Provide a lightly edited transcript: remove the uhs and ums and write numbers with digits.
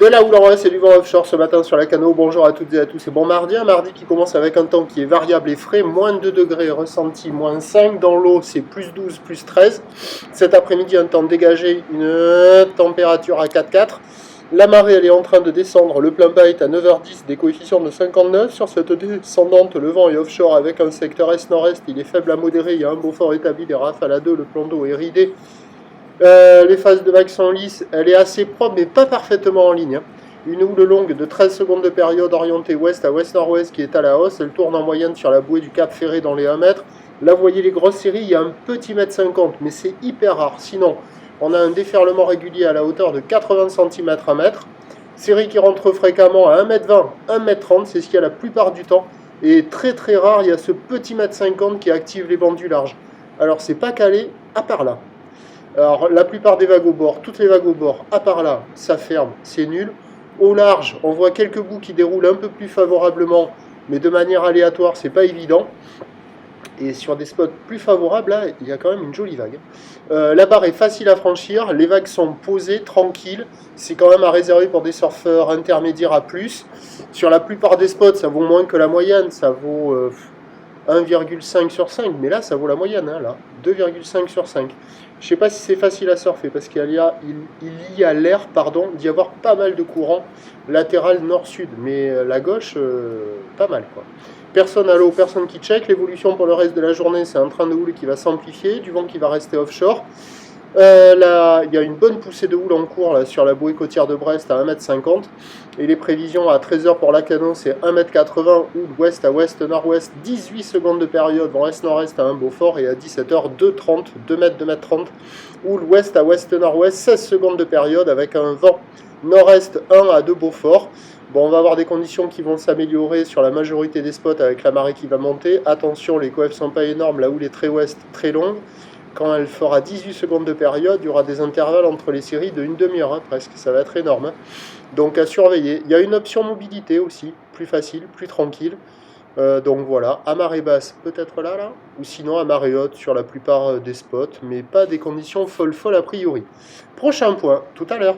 De là où l'on c'est du vent offshore ce matin sur la Cano. Bonjour à toutes et à tous. C'est bon mardi, un mardi qui commence avec un temps qui est variable et frais. Moins 2 degrés ressenti, moins 5. Dans l'eau, c'est plus 12, plus 13. Cet après-midi, un temps dégagé, une température à 4,4. La marée, elle est en train de descendre. Le plein bas est à 9h10, des coefficients de 59. Sur cette descendante, le vent est offshore avec un secteur est-nord-est. Il est faible à modéré. Il y a un beau fort établi, des rafales à 2. Le plan d'eau est ridé. Les phases de vagues sont lisses, elle est assez propre mais pas parfaitement en ligne. Une houle longue de 13 secondes de période orientée ouest à ouest-nord-ouest qui est à la hausse, elle tourne en moyenne sur la bouée du Cap Ferré dans les 1 mètre. Là vous voyez les grosses séries, il y a un petit mètre 50 mais c'est hyper rare. Sinon on a un déferlement régulier à la hauteur de 80 cm à mètre. Série qui rentre fréquemment à 1m20, 1m30, c'est ce qu'il y a la plupart du temps. Et très très rare, il y a ce petit mètre 50 qui active les bancs du large. Alors c'est pas calé, à part là. Alors, la plupart des vagues au bord, toutes les vagues au bord, à part là, ça ferme, c'est nul. Au large, on voit quelques bouts qui déroulent un peu plus favorablement, mais de manière aléatoire, c'est pas évident. Et sur des spots plus favorables, là, il y a quand même une jolie vague. La barre est facile à franchir, les vagues sont posées, tranquilles. C'est quand même à réserver pour des surfeurs intermédiaires à plus. Sur la plupart des spots, ça vaut moins que la moyenne, ça vaut 1,5 sur 5, mais là, ça vaut la moyenne, hein, là, 2,5 sur 5. Je ne sais pas si c'est facile à surfer, parce qu'il y a l'air d'y avoir pas mal de courants latéral nord-sud, mais la gauche, pas mal, quoi. Personne à l'eau, personne qui check. L'évolution pour le reste de la journée, c'est un train de houle qui va s'amplifier, du vent qui va rester offshore. Là, il y a une bonne poussée de houle en cours là, sur la bouée côtière de Brest à 1,50 m. Et les prévisions à 13h pour la Cano, c'est 1,80 m, houle ouest à ouest-nord-ouest, 18 secondes de période, vent est-nord-est à un Beaufort, et à 17h, 2,30 m, 2 m, 2,30 m, houle ouest à ouest-nord-ouest, 16 secondes de période avec un vent nord-est 1 à 2 Beaufort. Bon, on va avoir des conditions qui vont s'améliorer sur la majorité des spots avec la marée qui va monter. Attention, les coefs sont pas énormes, la houle est très ouest, très longue. Quand elle fera 18 secondes de période, il y aura des intervalles entre les séries de une demi-heure, hein, presque. Ça va être énorme. Hein. Donc à surveiller. Il y a une option mobilité aussi, plus facile, plus tranquille. Donc voilà, à marée basse, peut-être là, ou sinon à marée haute sur la plupart des spots, mais pas des conditions folles a priori. Prochain point, tout à l'heure.